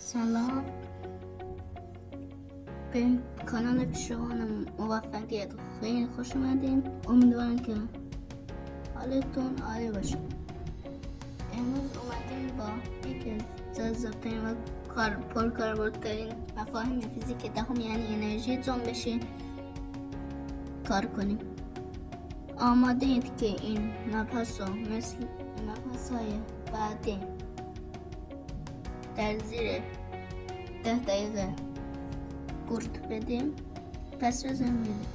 سلام به کانال پیشروان موفقیت. خیلی خوش اومدین. امیدوارم که حالتون عالی باشه. امروز اومدیم با یکی از جذاب‌ترین و پرکاربردترین مفاهیم فیزیک دهم یعنی انرژی جنبشی کار کنیم. آماده اید که این مبحث رو مثل مبحث‌های بعدی در زیر 10 دقیقه گرد بدیم. پس بزنیم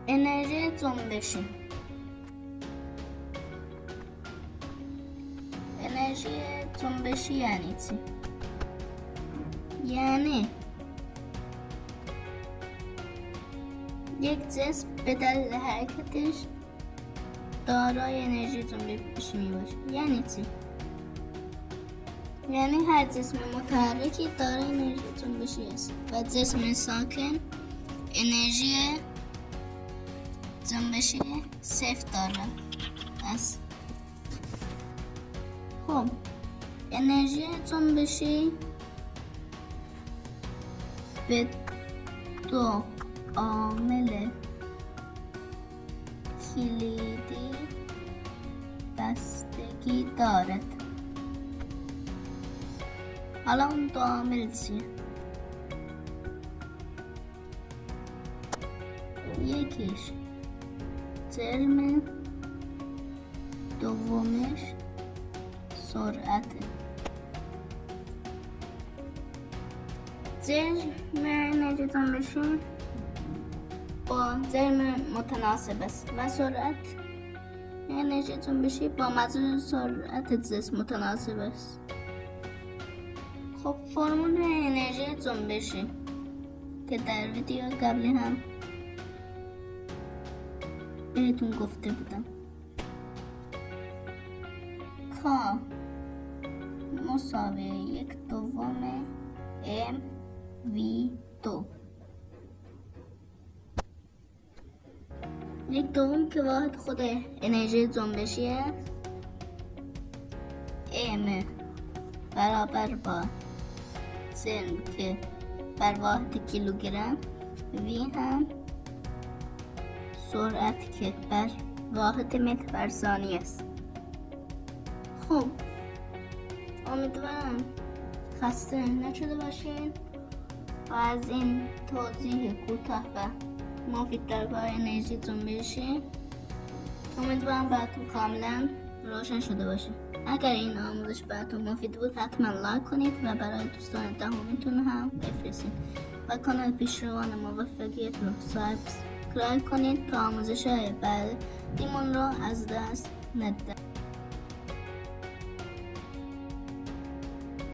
انرژی جنبشی. انرژی جنبشی یعنی چی؟ یعنی یک جسم به دلیل حرکتش دارای انرژی جنبشی میباشه. یعنی چی؟ یعنی هر جسم متحرکی دارای انرژی جنبشی است و جسم ساکن انرژی جنبشی صفر دارد است. خب انرژی جنبشی به دو عامل کلیدی بستگی دارد. حالا اون دو عامل چیه؟ یکیش جرم، دومش سرعت. جرم انرژی جنبشی با جرم متناسب است و سرعت انرژی جنبشی با مجموع سرعت جسم متناسب است. خب فرمول انرژی جنبشی که در ویدیو قبلی هم بهتون گفته بودم، K مساوی 1/2 mv2. 1/2 که واحد خود انرژی جنبشی است. m برابر با جرم که بر واحد کیلوگرم، v هم سرعت که بر واحد متر بر ثانیه است. خب امیدوارم خسته نشده باشین و از این توضیح کوتاه و مفید درباره انرژی جنبشی امیدوارم براتون کاملا روشن شده باشه. اگر این آموزش براتون مفید بود حتما لایک کنید و برای دوستان دهمیتون هم بفرستید و کانال پیشروان موفقیت رو سابسکرایب کنید تا آموزش های بعدیمون رو از دست ندید.